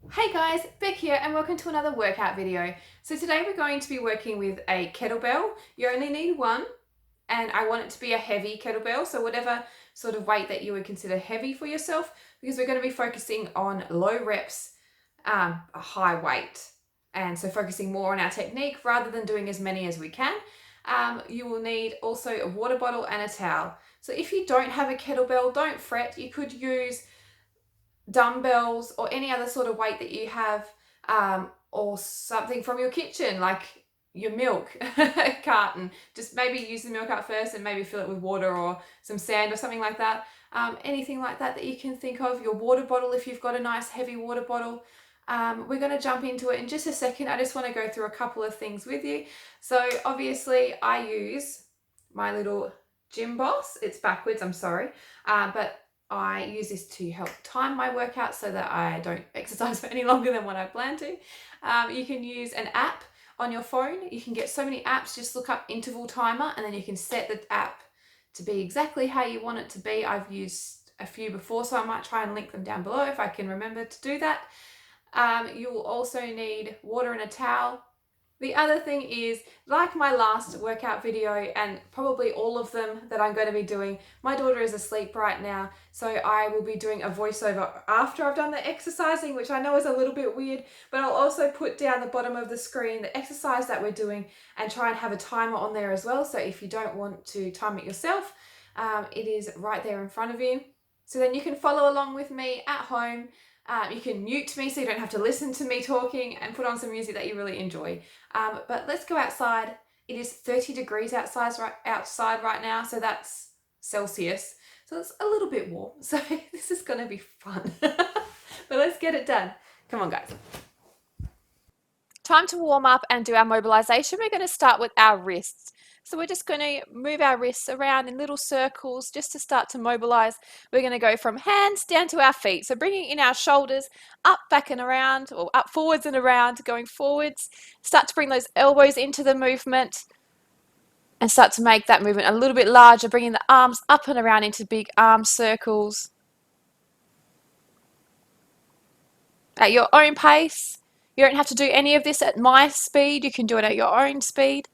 Hey guys, Beck here and welcome to another workout video. So today we're going to be working with a kettlebell. You only need one and I want it to be a heavy kettlebell, so whatever sort of weight that you would consider heavy for yourself, because we're going to be focusing on low reps, a high weight. And so focusing more on our technique rather than doing as many as we can. You will need also a water bottle and a towel. So if you don't have a kettlebell, don't fret. You could use dumbbells or any other sort of weight that you have, or something from your kitchen, like your milk carton. Just maybe use the milk out first and maybe fill it with water or some sand or something like that. Anything like that that you can think of. Your water bottle, if you've got a nice heavy water bottle. We're going to jump into it in just a second. I just want to go through a couple of things with you. So obviously I use my little gym boss. It's backwards, I'm sorry, but I use this to help time my workout so that I don't exercise for any longer than what I plan to. You can use an app on your phone. You can get so many apps. Just look up interval timer and then you can set the app to be exactly how you want it to be. I've used a few before, so I might try and link them down below if I can remember to do that. You will also need water and a towel. The other thing is, like my last workout video and probably all of them that I'm going to be doing, my daughter is asleep right now, so I will be doing a voiceover after I've done the exercising, which I know is a little bit weird, but I'll also put down the bottom of the screen the exercise that we're doing and try and have a timer on there as well, so if you don't want to time it yourself, it is right there in front of you. So then you can follow along with me at home. You can mute me so you don't have to listen to me talking and put on some music that you really enjoy. But let's go outside. It is 30 degrees outside right now, so that's Celsius. So it's a little bit warm. So this is going to be fun. But let's get it done. Come on, guys. Time to warm up and do our mobilization. We're going to start with our wrists. So we're just going to move our wrists around in little circles just to start to mobilize. We're going to go from hands down to our feet. So bringing in our shoulders up, back and around, or up forwards and around, going forwards. Start to bring those elbows into the movement and start to make that movement a little bit larger, bringing the arms up and around into big arm circles. At your own pace. You don't have to do any of this at my speed. You can do it at your own speed.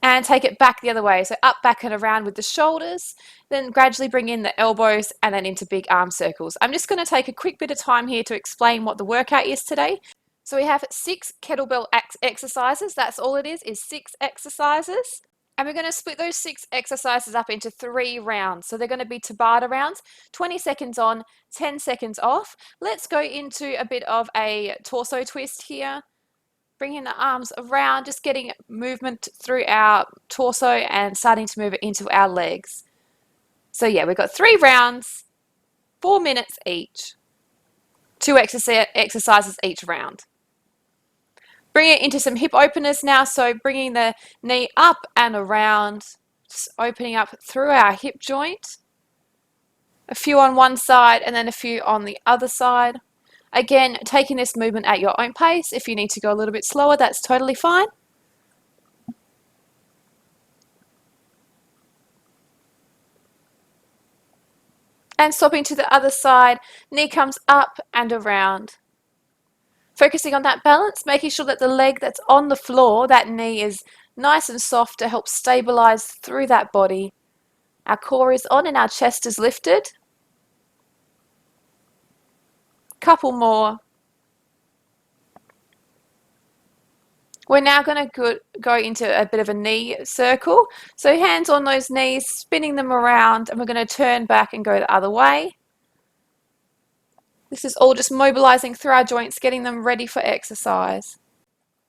And take it back the other way. So up, back and around with the shoulders. Then gradually bring in the elbows and then into big arm circles. I'm just going to take a quick bit of time here to explain what the workout is today. So we have 6 kettlebell exercises. That's all it is 6 exercises. And we're going to split those 6 exercises up into 3 rounds. So they're going to be tabata rounds, 20 seconds on, 10 seconds off. Let's go into a bit of a torso twist here. Bringing the arms around, just getting movement through our torso and starting to move it into our legs. So yeah, we've got 3 rounds, 4 minutes each. 2 exercises each round. Bring it into some hip openers now, so bringing the knee up and around, just opening up through our hip joint. A few on one side and then a few on the other side. Again, taking this movement at your own pace. If you need to go a little bit slower, that's totally fine. And swapping to the other side, knee comes up and around. Focusing on that balance, making sure that the leg that's on the floor, that knee is nice and soft to help stabilize through that body. Our core is on and our chest is lifted. Couple more. We're now going to go into a bit of a knee circle. So hands on those knees, spinning them around, and we're going to turn back and go the other way. This is all just mobilizing through our joints, getting them ready for exercise.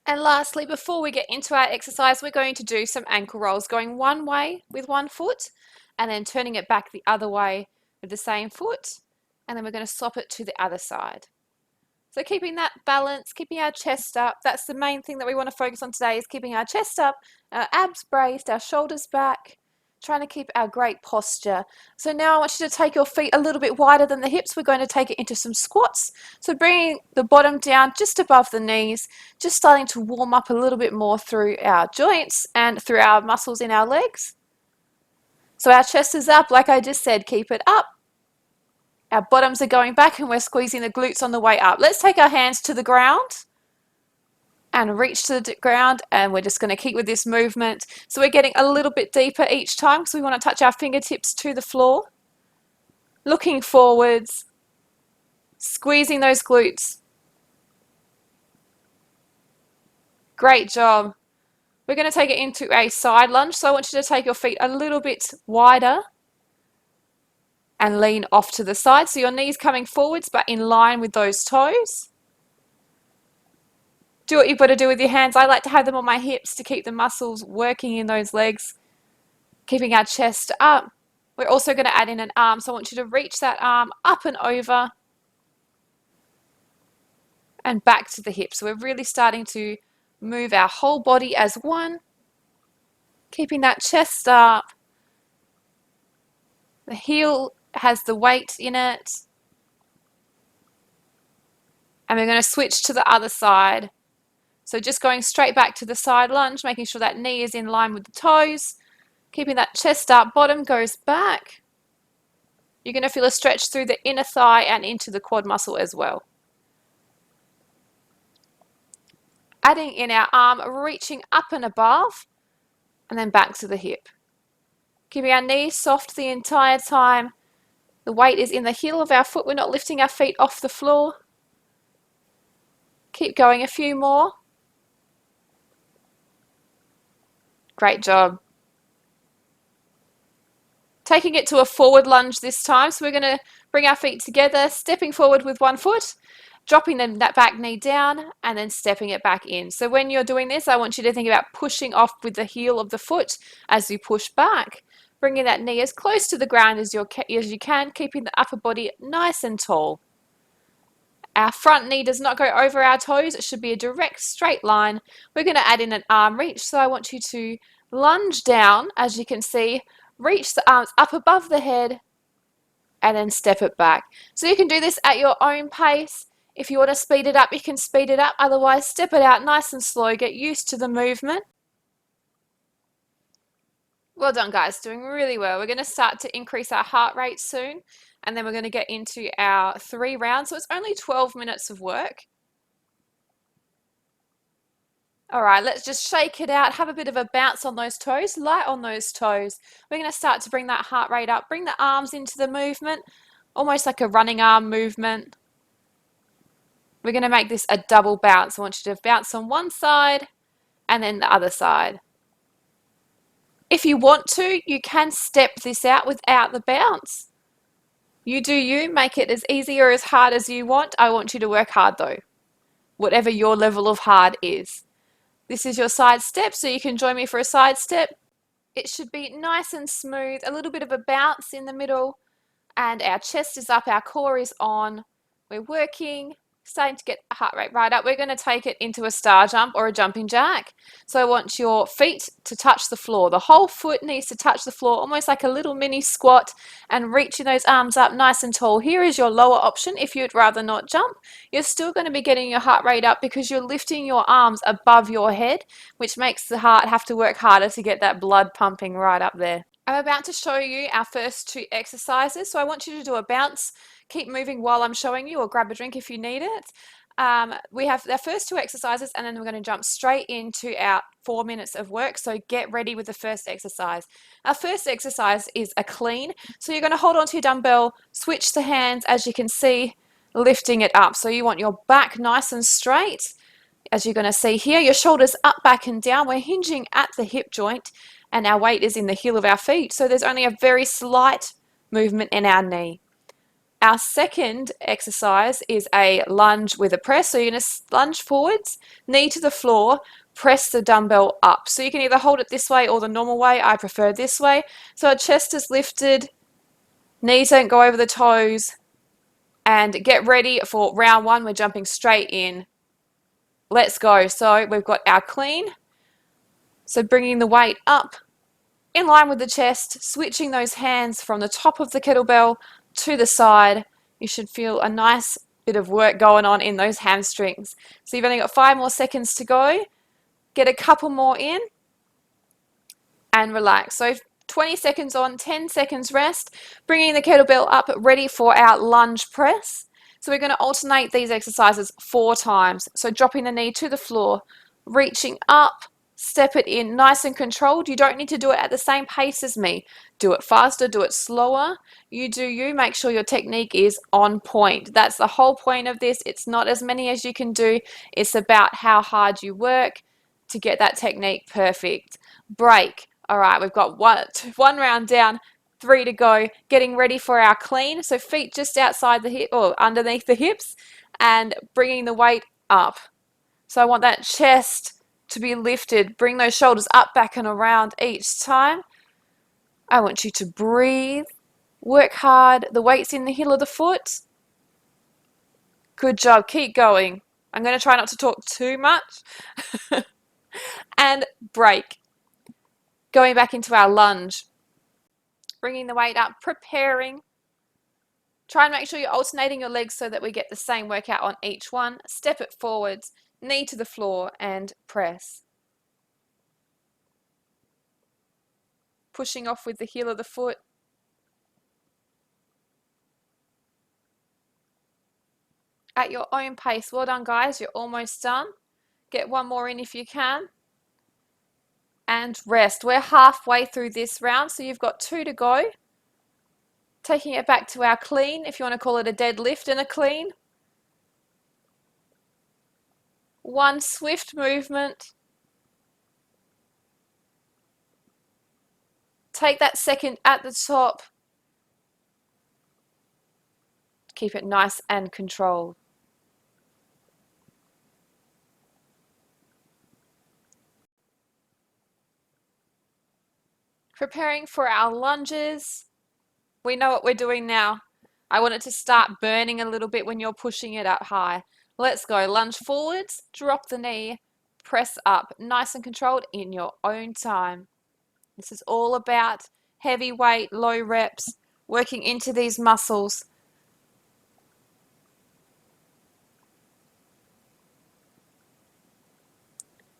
And lastly, before we get into our exercise, we're going to do some ankle rolls, going one way with one foot, and then turning it back the other way with the same foot, and then we're going to swap it to the other side. So keeping that balance, keeping our chest up, that's the main thing that we want to focus on today, is keeping our chest up, our abs braced, our shoulders back, trying to keep our great posture. So now I want you to take your feet a little bit wider than the hips. We're going to take it into some squats. So bringing the bottom down just above the knees, just starting to warm up a little bit more through our joints and through our muscles in our legs. So our chest is up, like I just said, keep it up. Our bottoms are going back and we're squeezing the glutes on the way up. Let's take our hands to the ground and reach to the ground, and we're just going to keep with this movement. So we're getting a little bit deeper each time, so we want to touch our fingertips to the floor, looking forwards, squeezing those glutes. Great job. We're going to take it into a side lunge, so I want you to take your feet a little bit wider and lean off to the side, so your knees coming forwards but in line with those toes. Do what you've got to do with your hands. I like to have them on my hips to keep the muscles working in those legs, keeping our chest up. We're also going to add in an arm, so I want you to reach that arm up and over and back to the hips. So we're really starting to move our whole body as one, keeping that chest up. The heel has the weight in it. And we're going to switch to the other side. So just going straight back to the side lunge, making sure that knee is in line with the toes, keeping that chest up, bottom goes back. You're going to feel a stretch through the inner thigh and into the quad muscle as well. Adding in our arm, reaching up and above, and then back to the hip. Keeping our knees soft the entire time. The weight is in the heel of our foot. We're not lifting our feet off the floor. Keep going, a few more. Great job. Taking it to a forward lunge this time. So we're going to bring our feet together, stepping forward with one foot, dropping that back knee down, and then stepping it back in. So when you're doing this, I want you to think about pushing off with the heel of the foot as you push back, bringing that knee as close to the ground as you can, keeping the upper body nice and tall. Our front knee does not go over our toes. It should be a direct straight line. We're going to add in an arm reach. So I want you to lunge down, as you can see, reach the arms up above the head, and then step it back. So you can do this at your own pace. If you want to speed it up, you can speed it up. Otherwise, step it out nice and slow. Get used to the movement. Well done, guys. Doing really well. We're going to start to increase our heart rate soon, and then we're going to get into our 3 rounds. So it's only 12 minutes of work. All right, let's just shake it out. Have a bit of a bounce on those toes, light on those toes. We're going to start to bring that heart rate up. Bring the arms into the movement, almost like a running arm movement. We're going to make this a double bounce. I want you to bounce on one side and then the other side. If you want to, you can step this out without the bounce. You do you. Make it as easy or as hard as you want. I want you to work hard though, whatever your level of hard is. This is your side step, so you can join me for a side step. It should be nice and smooth, a little bit of a bounce in the middle, and our chest is up, our core is on. We're working, starting to get heart rate right up. We're going to take it into a star jump or a jumping jack. So I want your feet to touch the floor. The whole foot needs to touch the floor, almost like a little mini squat, and reaching those arms up nice and tall. Here is your lower option if you'd rather not jump. You're still going to be getting your heart rate up because you're lifting your arms above your head, which makes the heart have to work harder to get that blood pumping right up there. I'm about to show you our first 2 exercises. So I want you to do a bounce. Keep moving while I'm showing you, or grab a drink if you need it. We have our first 2 exercises, and then we're going to jump straight into our 4 minutes of work. So get ready with the first exercise. Our first exercise is a clean. So you're going to hold onto your dumbbell, switch the hands, as you can see, lifting it up. So you want your back nice and straight. As you're going to see here, your shoulders up, back and down. We're hinging at the hip joint, and our weight is in the heel of our feet. So there's only a very slight movement in our knee. Our second exercise is a lunge with a press. So you're going to lunge forwards, knee to the floor, press the dumbbell up. So you can either hold it this way or the normal way. I prefer this way. So our chest is lifted, knees don't go over the toes, and get ready for round 1. We're jumping straight in. Let's go. So we've got our clean. So bringing the weight up in line with the chest, switching those hands from the top of the kettlebell to the side. You should feel a nice bit of work going on in those hamstrings. So you've only got 5 more seconds to go. Get a couple more in and relax. So 20 seconds on, 10 seconds rest, bringing the kettlebell up ready for our lunge press. So we're going to alternate these exercises 4 times. So dropping the knee to the floor, reaching up, step it in nice and controlled. You don't need to do it at the same pace as me. Do it faster, do it slower. You do you. Make sure your technique is on point. That's the whole point of this. It's not as many as you can do. It's about how hard you work to get that technique perfect. Break. All right, we've got one round down, 3 to go. Getting ready for our clean. So feet just outside the hip or underneath the hips and bringing the weight up. So I want that chest to be lifted. Bring those shoulders up, back and around each time. I want you to breathe. Work hard. The weight's in the heel of the foot. Good job. Keep going. I'm going to try not to talk too much. And break. Going back into our lunge. Bringing the weight up. Preparing. Try and make sure you're alternating your legs so that we get the same workout on each one. Step it forwards. Knee to the floor and press. Pushing off with the heel of the foot. At your own pace. Well done, guys. You're almost done. Get one more in if you can. And rest. We're halfway through this round, so you've got 2 to go. Taking it back to our clean, if you want to call it a deadlift and a clean. One swift movement. Take that second at the top. Keep it nice and controlled. Preparing for our lunges. We know what we're doing now. I want it to start burning a little bit when you're pushing it up high. Let's go. Lunge forwards, drop the knee, press up, nice and controlled in your own time. This is all about heavy weight, low reps, working into these muscles.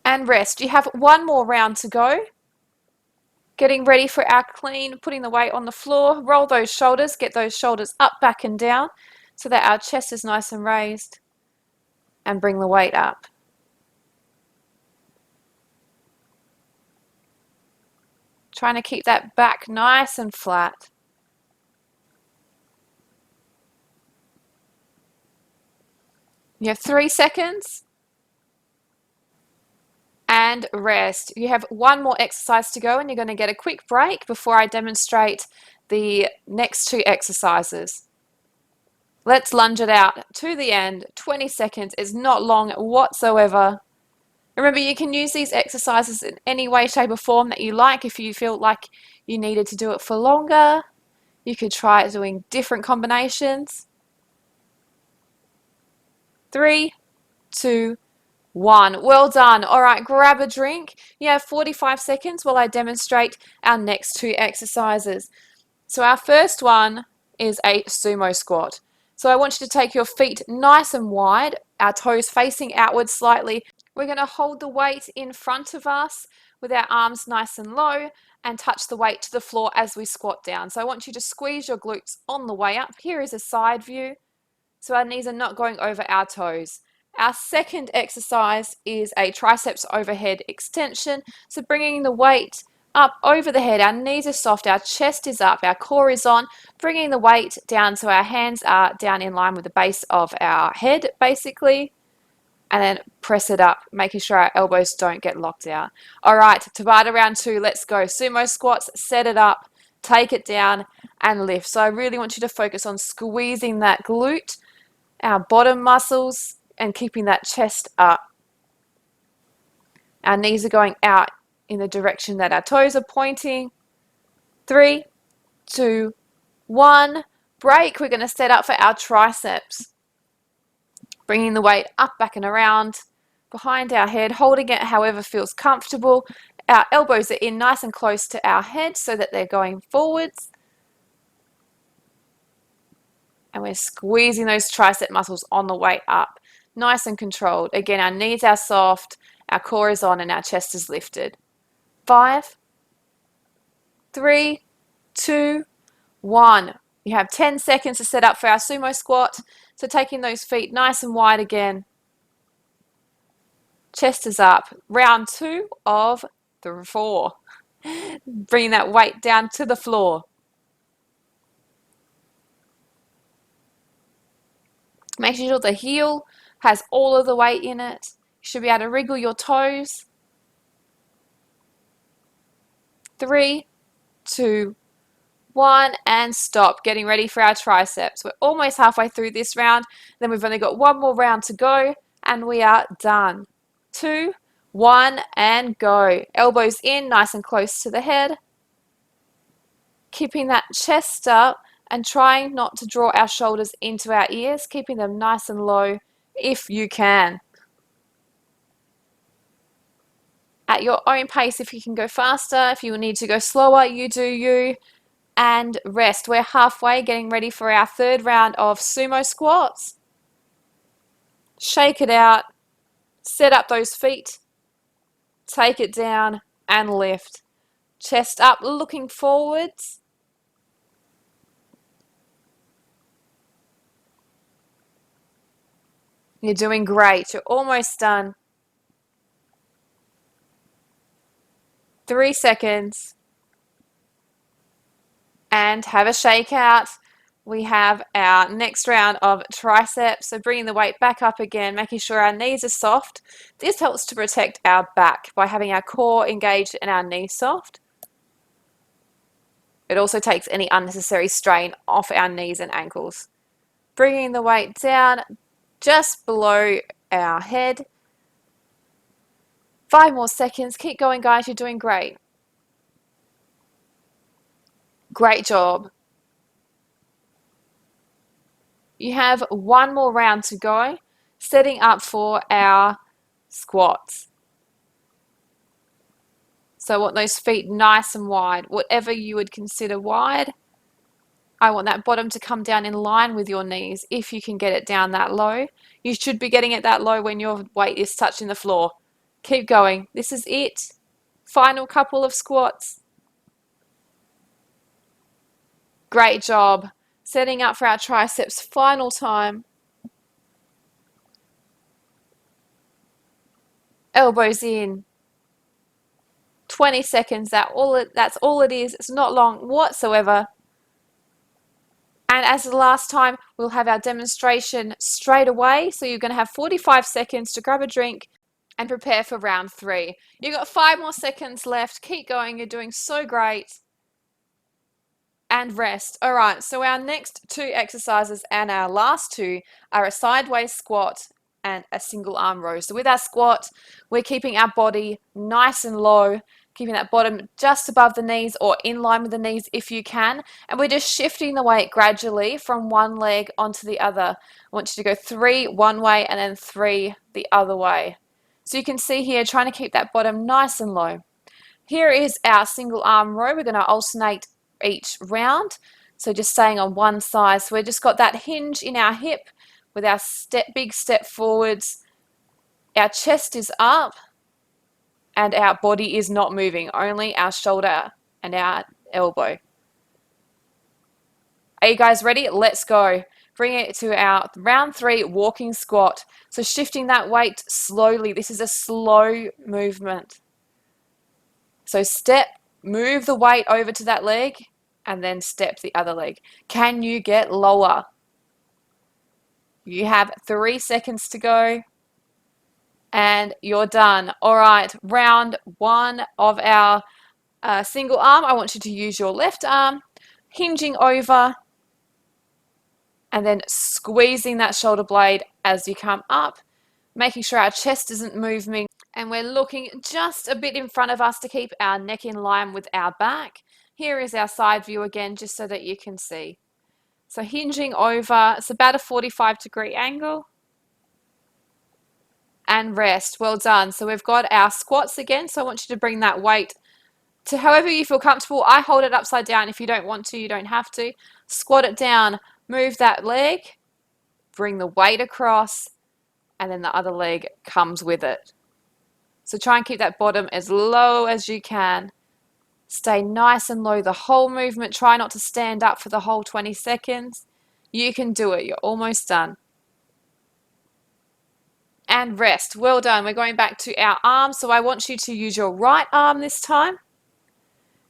And rest. You have one more round to go. Getting ready for our clean, putting the weight on the floor. Roll those shoulders, get those shoulders up, back and down so that our chest is nice and raised. And bring the weight up. Trying to keep that back nice and flat. You have 3 seconds. And rest. You have one more exercise to go and you're going to get a quick break before I demonstrate the next 2 exercises. Let's lunge it out to the end. 20 seconds is not long whatsoever. Remember, you can use these exercises in any way, shape or form that you like. If you feel like you needed to do it for longer, you could try doing different combinations. 3, 2, 1. Well done. All right, grab a drink. You have 45 seconds while I demonstrate our next 2 exercises. So our first one is a sumo squat. So I want you to take your feet nice and wide, our toes facing outwards slightly. We're going to hold the weight in front of us with our arms nice and low and touch the weight to the floor as we squat down. So I want you to squeeze your glutes on the way up. Here is a side view. So our knees are not going over our toes. Our second exercise is a triceps overhead extension. So bringing the weight up over the head, our knees are soft, our chest is up, our core is on, bringing the weight down so our hands are down in line with the base of our head basically, and then press it up, making sure our elbows don't get locked out. All right, tabata round 2, let's go. Sumo squats, set it up, take it down and lift. So I really want you to focus on squeezing that glute, our bottom muscles, and keeping that chest up. Our knees are going out in the direction that our toes are pointing. 3, 2, 1. Break. We're going to set up for our triceps. Bringing the weight up, back and around behind our head, holding it however feels comfortable. Our elbows are in nice and close to our head so that they're going forwards. And we're squeezing those tricep muscles on the way up. Nice and controlled. Again, our knees are soft, our core is on, and our chest is lifted. 5, 3, 2, 1. You have 10 seconds to set up for our sumo squat. So taking those feet nice and wide again. Chest is up. Round 2 of the 4. Bringing that weight down to the floor. Make sure the heel has all of the weight in it. You should be able to wriggle your toes. 3, 2, 1, and stop. Getting ready for our triceps. We're almost halfway through this round. Then we've only got one more round to go, and we are done. 2, 1, and go. Elbows in, nice and close to the head. Keeping that chest up and trying not to draw our shoulders into our ears, keeping them nice and low if you can. At your own pace, if you can go faster, if you need to go slower, you do you. And rest. We're halfway, getting ready for our third round of sumo squats. Shake it out, set up those feet, take it down and lift. Chest up, looking forwards. You're doing great. You're almost done. 3 seconds. And have a shake out. We have our next round of triceps. So bringing the weight back up again, making sure our knees are soft. This helps to protect our back by having our core engaged and our knees soft. It also takes any unnecessary strain off our knees and ankles. Bringing the weight down just below our head. 5 more seconds. Keep going, guys. You're doing great. Great job. You have one more round to go, setting up for our squats. So I want those feet nice and wide, whatever you would consider wide. I want that bottom to come down in line with your knees if you can get it down that low. You should be getting it that low when your weight is touching the floor. Keep going. This is it. Final couple of squats. Great job. Setting up for our triceps. Final time. Elbows in. 20 seconds. That's all it is. It's not long whatsoever. And as the last time, we'll have our demonstration straight away. So you're going to have 45 seconds to grab a drink and prepare for round 3. You've got 5 more seconds left. Keep going. You're doing so great. And rest. All right, so our next 2 exercises and our last 2 are a sideways squat and a single arm row. So with our squat, we're keeping our body nice and low, keeping that bottom just above the knees or in line with the knees if you can. And we're just shifting the weight gradually from one leg onto the other. I want you to go 3 one way and then 3 the other way. So you can see here, trying to keep that bottom nice and low. Here is our single arm row. We're going to alternate each round. So just staying on one side. So we've just got that hinge in our hip with our big step forwards. Our chest is up and our body is not moving, only our shoulder and our elbow. Are you guys ready? Let's go. Bring it to our round 3 walking squat. So shifting that weight slowly. This is a slow movement. So step, move the weight over to that leg, and then step the other leg. Can you get lower? You have 3 seconds to go, and you're done. All right, round 1 of our single arm. I want you to use your left arm, hinging over, and then squeezing that shoulder blade as you come up, making sure our chest isn't moving. And we're looking just a bit in front of us to keep our neck in line with our back. Here is our side view again, just so that you can see. So hinging over, it's about a 45-degree angle. And rest. Well done. So we've got our squats again. So I want you to bring that weight to however you feel comfortable. I hold it upside down. If you don't want to, you don't have to. Squat it down. Move that leg. Bring the weight across. And then the other leg comes with it. So try and keep that bottom as low as you can. Stay nice and low the whole movement. Try not to stand up for the whole 20 seconds. You can do it. You're almost done. And rest. Well done. We're going back to our arms. So I want you to use your right arm this time.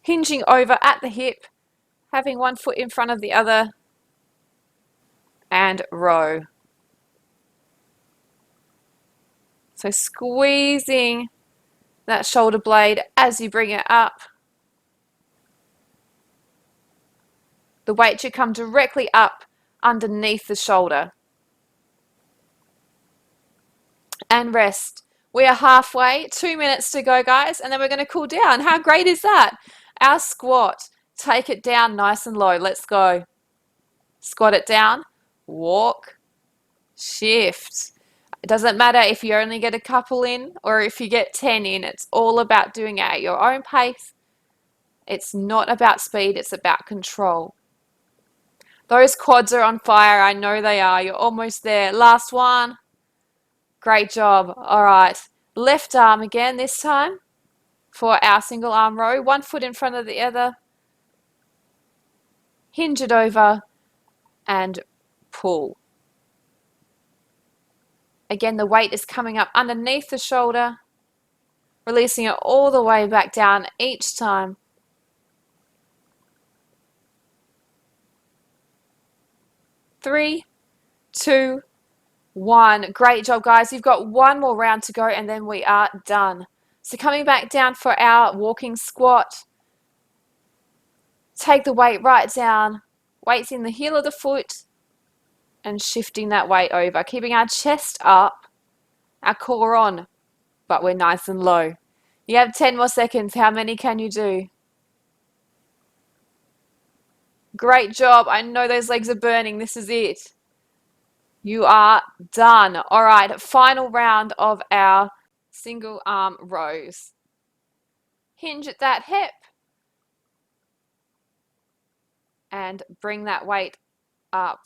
Hinging over at the hip. Having one foot in front of the other. And row. So squeezing that shoulder blade as you bring it up. The weight should come directly up underneath the shoulder. And rest. We are halfway, 2 minutes to go, guys, and then we're going to cool down. How great is that? Our squat. Take it down nice and low. Let's go. Squat it down. Walk. Shift. It doesn't matter if you only get a couple in or if you get 10 in. It's all about doing it at your own pace. It's not about speed. It's about control. Those quads are on fire. I know they are. You're almost there. Last one. Great job. All right. Left arm again this time for our single arm row. One foot in front of the other. Hinge it over and pull. Again, the weight is coming up underneath the shoulder, releasing it all the way back down each time. 3, 2, 1. Great job, guys. You've got one more round to go and then we are done. So coming back down for our walking squat. Take the weight right down. Weight's in the heel of the foot and shifting that weight over. Keeping our chest up, our core on, but we're nice and low. You have 10 more seconds. How many can you do? Great job. I know those legs are burning. This is it. You are done. All right, final round of our single arm rows. Hinge at that hip and bring that weight up.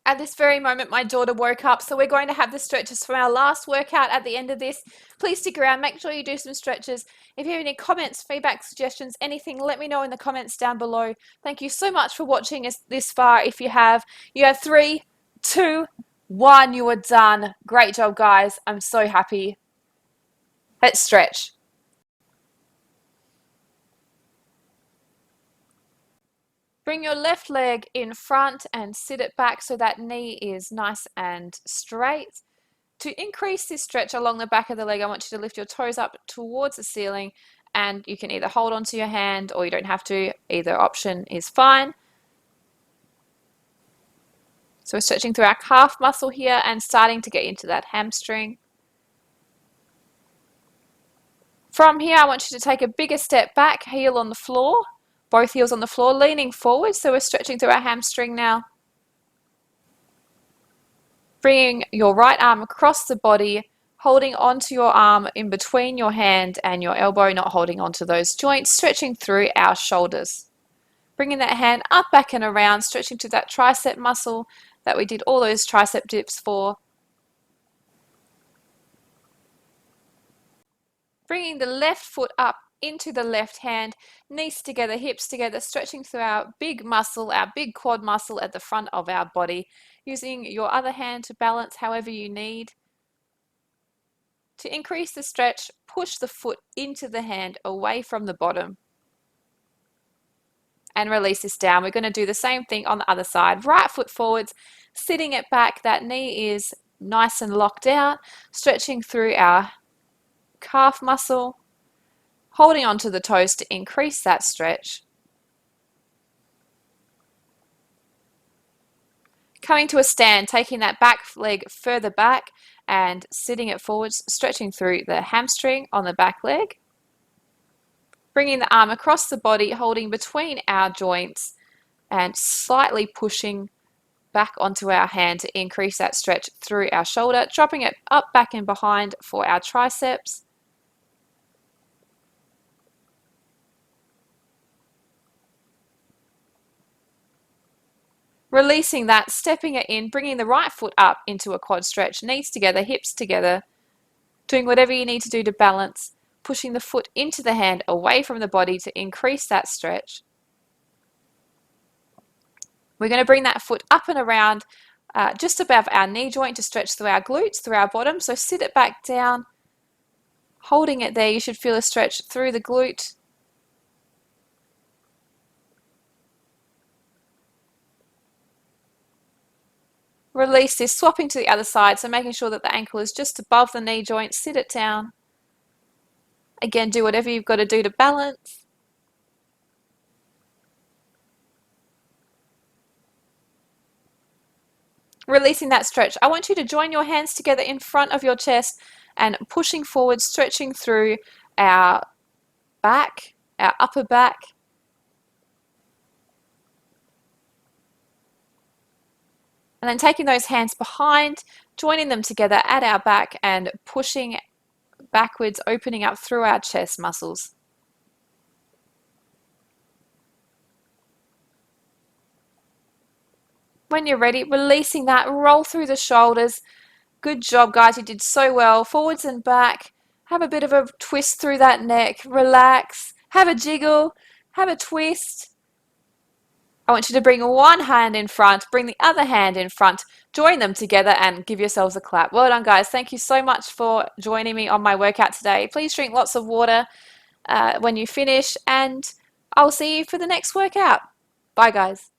At this very moment, my daughter woke up, so we're going to have the stretches from our last workout at the end of this. Please stick around. Make sure you do some stretches. If you have any comments, feedback, suggestions, anything, let me know in the comments down below. Thank you so much for watching us this far. If you have 3, 2, 1, you are done. Great job, guys. I'm so happy. Let's stretch. Bring your left leg in front and sit it back so that knee is nice and straight. To increase this stretch along the back of the leg, I want you to lift your toes up towards the ceiling, and you can either hold onto your hand or you don't have to. Either option is fine. So we're stretching through our calf muscle here and starting to get into that hamstring. From here, I want you to take a bigger step back, heel on the floor. Both heels on the floor, leaning forward. So we're stretching through our hamstring now. Bringing your right arm across the body, holding onto your arm in between your hand and your elbow, not holding onto those joints, stretching through our shoulders. Bringing that hand up, back and around, stretching to that tricep muscle that we did all those tricep dips for. Bringing the left foot up into the left hand, knees together, hips together, stretching through our big muscle, our big quad muscle at the front of our body, using your other hand to balance however you need. To increase the stretch, push the foot into the hand away from the bottom and release this down. We're going to do the same thing on the other side. Right foot forwards, sitting it back, that knee is nice and locked out, stretching through our calf muscle, holding onto the toes to increase that stretch. Coming to a stand, taking that back leg further back and sitting it forwards, stretching through the hamstring on the back leg. Bringing the arm across the body, holding between our joints and slightly pushing back onto our hand to increase that stretch through our shoulder, dropping it up, back and behind for our triceps. Releasing that, stepping it in, bringing the right foot up into a quad stretch, knees together, hips together, doing whatever you need to do to balance. pushing the foot into the hand away from the body to increase that stretch. We're going to bring that foot up and around just above our knee joint to stretch through our glutes, through our bottom. So sit it back down, holding it there. You should feel a stretch through the glute. Release this, swapping to the other side, so making sure that the ankle is just above the knee joint. Sit it down. Again, do whatever you've got to do to balance. Releasing that stretch. I want you to join your hands together in front of your chest and pushing forward, stretching through our back, our upper back. And then taking those hands behind, joining them together at our back and pushing backwards, opening up through our chest muscles. When you're ready, releasing that, roll through the shoulders. Good job, guys. You did so well. Forwards and back. Have a bit of a twist through that neck. Relax. Have a jiggle. Have a twist. I want you to bring one hand in front, bring the other hand in front, join them together and give yourselves a clap. Well done, guys. Thank you so much for joining me on my workout today. Please drink lots of water when you finish, and I'll see you for the next workout. Bye, guys.